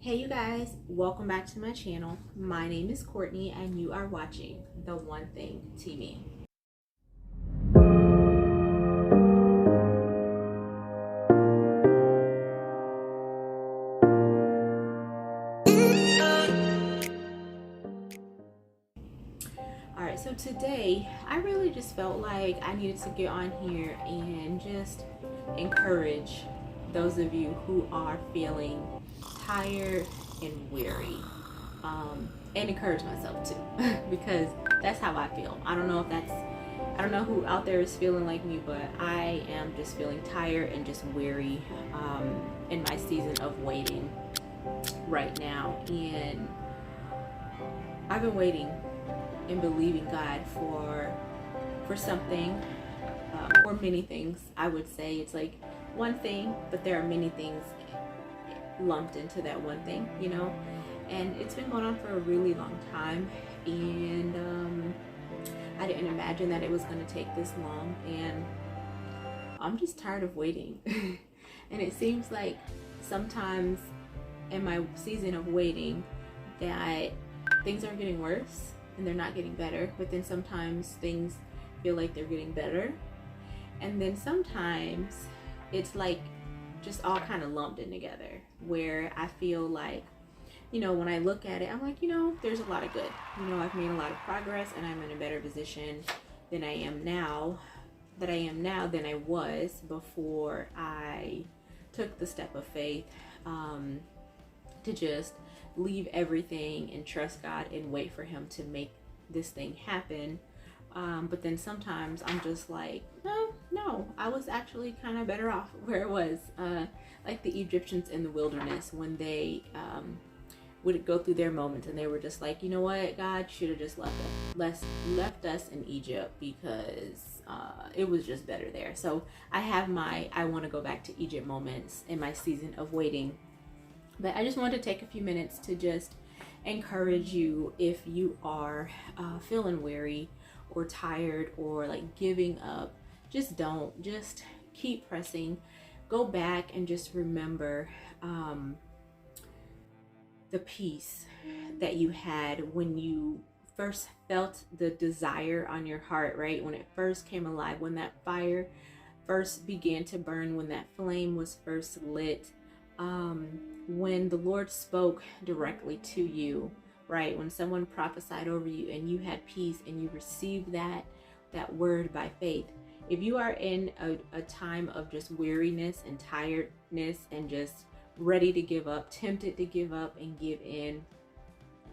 Hey you guys, welcome back to my channel. My name is Courtney and you are watching The One Thing TV. Alright, so today I really just felt like I needed to get on here and just encourage those of you who are feeling tired and weary. And encourage myself too because that's how I feel. I don't know who out there is feeling like me, but I am just feeling tired and just weary in my season of waiting right now. And I've been waiting and believing God for something or many things. I would say it's like one thing, but there are many things lumped into that one thing, and it's been going on for a really long time, and I didn't imagine that it was going to take this long, and I'm just tired of waiting. And it seems like sometimes in my season of waiting that things are getting worse and they're not getting better, but then sometimes things feel like they're getting better, and then sometimes it's like just all kind of lumped in together, where I feel like, when I look at it, I'm like, there's a lot of good. I've made a lot of progress and I'm in a better position than I am now than I was before I took the step of faith to just leave everything and trust God and wait for Him to make this thing happen. But then sometimes I'm just like, no, I was actually kind of better off where it was. Like the Egyptians in the wilderness, when they would go through their moments and they were just like, you know what, God should have just left us in Egypt because it was just better there. So I have I want to go back to Egypt moments in my season of waiting. But I just wanted to take a few minutes to just encourage you if you are feeling weary or tired or like giving up. Just keep pressing. Go back and just remember the peace that you had when you first felt the desire on your heart, right? When it first came alive, when that fire first began to burn, when that flame was first lit, when the Lord spoke directly to you, right? When someone prophesied over you and you had peace and you received that word by faith. If you are in a time of just weariness and tiredness and just ready to give up, tempted to give up and give in,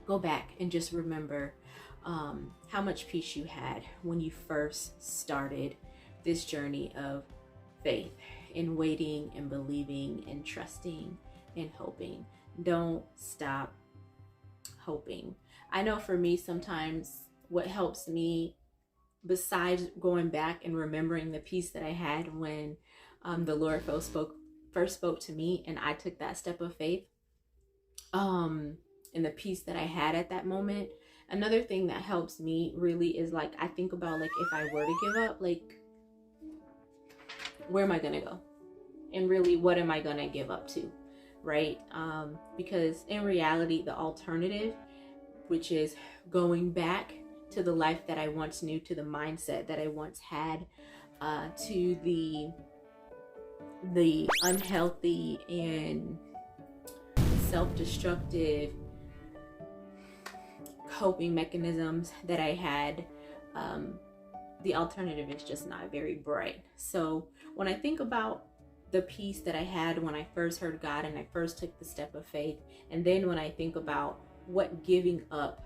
go back and just remember how much peace you had when you first started this journey of faith in waiting and believing and trusting and hoping. Don't stop hoping. I know for me, sometimes what helps me, besides going back and remembering the peace that I had when the Lord first spoke to me and I took that step of faith, and the peace that I had at that moment, another thing that helps me really is like, I think about like, if I were to give up, like, where am I gonna go? And really, what am I gonna give up to? Right? Because in reality, the alternative, which is going back to the life that I once knew, to the mindset that I once had, to the unhealthy and self-destructive coping mechanisms that I had, the alternative is just not very bright. So when I think about the peace that I had when I first heard God and I first took the step of faith, and then when I think about what giving up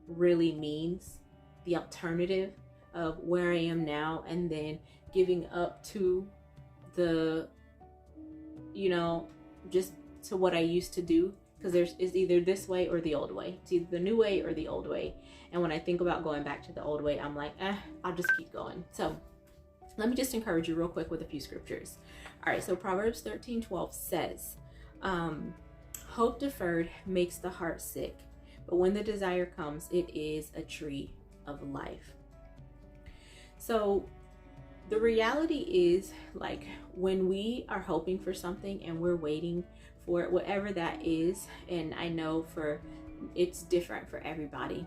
really means, the alternative of where I am now, and then giving up to just to what I used to do, because it's either this way or the old way. It's either the new way or the old way. And when I think about going back to the old way, I'm like, I'll just keep going. So let me just encourage you real quick with a few scriptures. All right, so Proverbs 13:12 says, hope deferred makes the heart sick, but when the desire comes, it is a tree of life. So the reality is, like, when we are hoping for something and we're waiting for it, whatever that is. And I know it's different for everybody,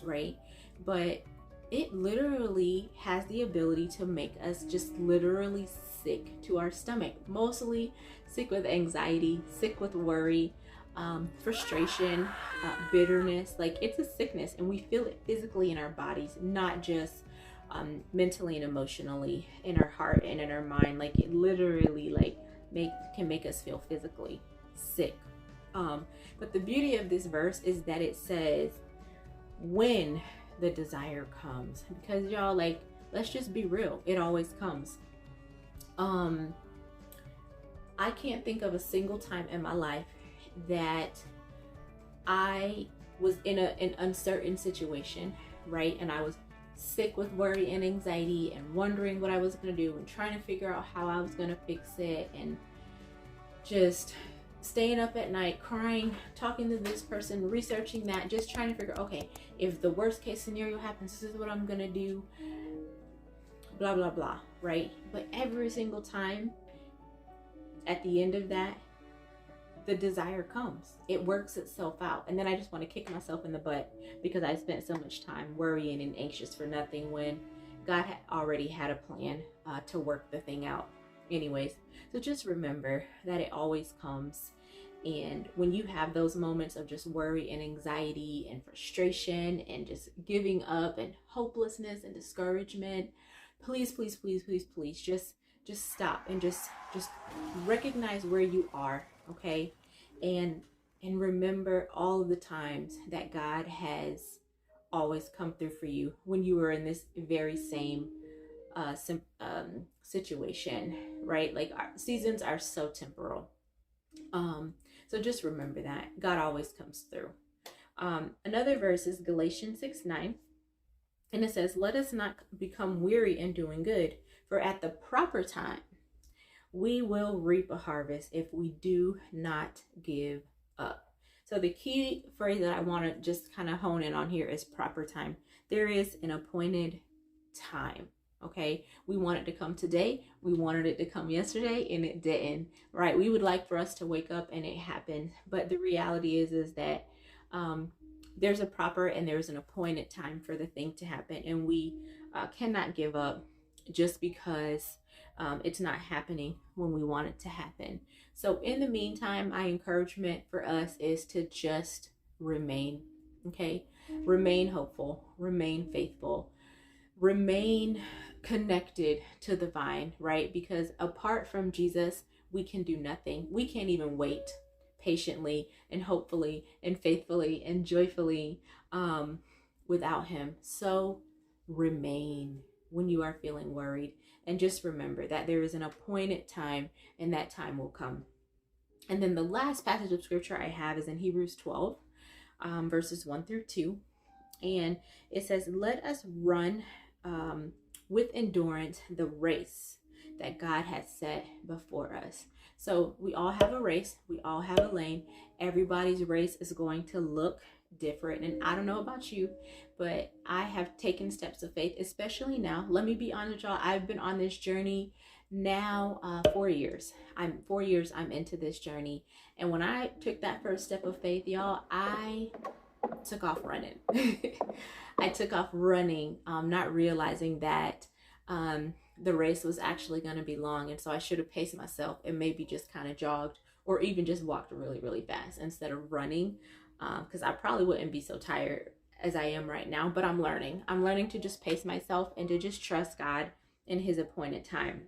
right? But it literally has the ability to make us just literally sick to our stomach, mostly sick with anxiety, sick with worry, frustration, bitterness. Like, it's a sickness, and we feel it physically in our bodies, not just mentally and emotionally, in our heart and in our mind. Like, it literally can make us feel physically sick. But the beauty of this verse is that it says when the desire comes, because y'all, like, let's just be real, it always comes. I can't think of a single time in my life that I was in an uncertain situation, right? And I was sick with worry and anxiety and wondering what I was going to do and trying to figure out how I was going to fix it, and just staying up at night, crying, talking to this person, researching that, just trying to figure, okay, if the worst case scenario happens, this is what I'm going to do, blah, blah, blah, right? But every single time, at the end of that, the desire comes. It works itself out. And then I just want to kick myself in the butt because I spent so much time worrying and anxious for nothing, when God had already had a plan to work the thing out. Anyways, so just remember that it always comes. And when you have those moments of just worry and anxiety and frustration and just giving up and hopelessness and discouragement, please, please, please, please, please, just stop and just recognize where you are, okay? And remember all of the times that God has always come through for you when you were in this very same situation, right? Like, our seasons are so temporal. So just remember that God always comes through. Another verse is Galatians 6:9. And it says, let us not become weary in doing good, for at the proper time, we will reap a harvest if we do not give up. So the key phrase that I want to just kind of hone in on here is proper time. There is an appointed time, okay? We want it to come today. We wanted it to come yesterday, and it didn't, right? We would like for us to wake up and it happened. But the reality is that there's a proper and there's an appointed time for the thing to happen. And we cannot give up just because it's not happening when we want it to happen. So in the meantime, my encouragement for us is to just remain, okay? Remain hopeful, remain faithful, remain connected to the vine, right? Because apart from Jesus, we can do nothing. We can't even wait patiently and hopefully and faithfully and joyfully without him. So remain when you are feeling worried, and just remember that there is an appointed time, and that time will come. And then the last passage of scripture I have is in Hebrews 12 verses 1-2, and it says, let us run with endurance the race that God has set before us. So we all have a race. We all have a lane. Everybody's race is going to look different. And I don't know about you, but I have taken steps of faith, especially now. Let me be honest, y'all. I've been on this journey now 4 years. I'm 4 years I'm into this journey. And when I took that first step of faith, y'all, I took off running. I took off running, not realizing that the race was actually going to be long. And so I should have paced myself and maybe just kind of jogged or even just walked really, really fast instead of running, because I probably wouldn't be so tired as I am right now. But I'm learning to just pace myself and to just trust God in his appointed time.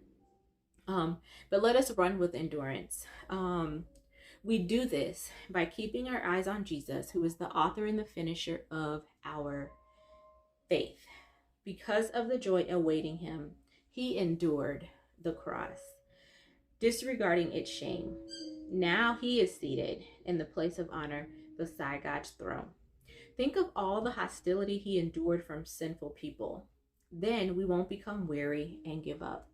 But let us run with endurance. We do this by keeping our eyes on Jesus, who is the author and the finisher of our faith. Because of the joy awaiting him, he endured the cross, disregarding its shame. Now he is seated in the place of honor beside God's throne. Think of all the hostility he endured from sinful people. Then we won't become weary and give up.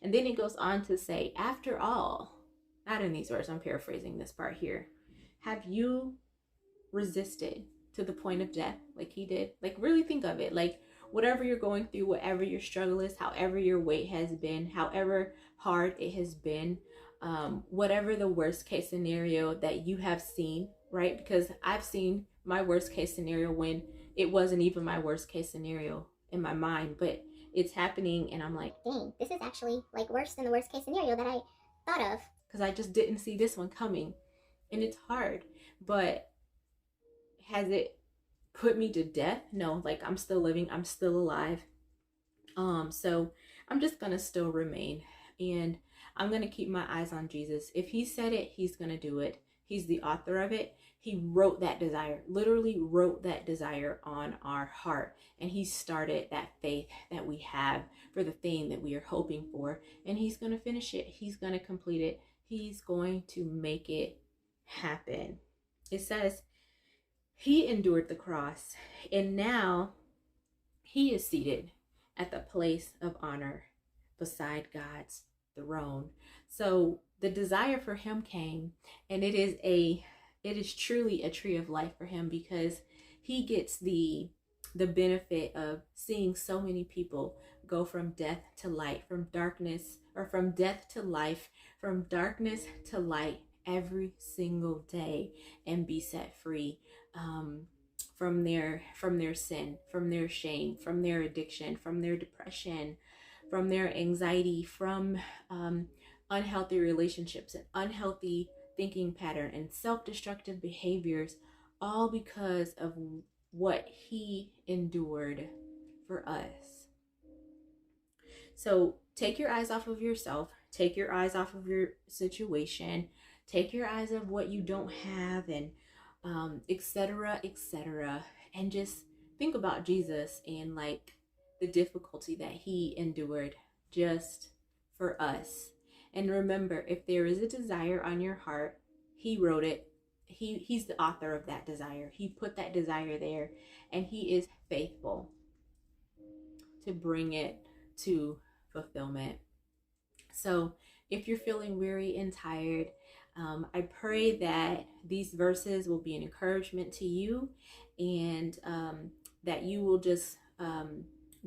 And then it goes on to say, after all, not in these words, I'm paraphrasing this part here, have you resisted to the point of death like he did? Like, really think of it. Like, whatever you're going through, whatever your struggle is, however your weight has been, however hard it has been, whatever the worst case scenario that you have seen, right? Because I've seen my worst case scenario when it wasn't even my worst case scenario in my mind, but it's happening and I'm like, dang, this is actually like worse than the worst case scenario that I thought of. because I just didn't see this one coming. And it's hard. But has it put me to death? No, like I'm still living, I'm still alive. So I'm just gonna still remain, and I'm gonna keep my eyes on Jesus. If he said it, he's gonna do it. He's the author of it. He wrote that desire, literally wrote that desire on our heart, and he started that faith that we have for the thing that we are hoping for, and he's gonna finish it. He's gonna complete it. He's going to make it happen. It says he endured the cross, and now he is seated at the place of honor beside God's throne. So the desire for him came, and it is truly a tree of life for him, because he gets the benefit of seeing so many people go from death to light, from darkness, or from death to life, from darkness to light every single day, and be set free. From their sin, from their shame, from their addiction, from their depression, from their anxiety, from unhealthy relationships and unhealthy thinking pattern and self-destructive behaviors, all because of what he endured for us. So take your eyes off of yourself, take your eyes off of your situation, take your eyes off what you don't have, and etc., etc., and just think about Jesus and like the difficulty that he endured just for us. And remember, if there is a desire on your heart, he wrote it. He's the author of that desire. He put that desire there, and he is faithful to bring it to fulfillment. So if you're feeling weary and tired, I pray that these verses will be an encouragement to you, and that you will just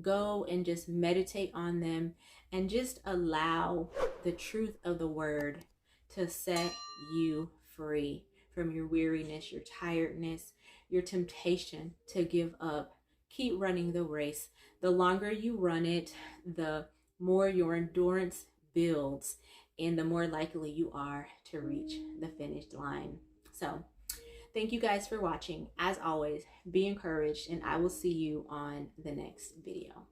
go and just meditate on them, and just allow the truth of the word to set you free from your weariness, your tiredness, your temptation to give up. Keep running the race. The longer you run it, the more your endurance builds, and the more likely you are to reach the finish line. So thank you guys for watching. As always, be encouraged, and I will see you on the next video.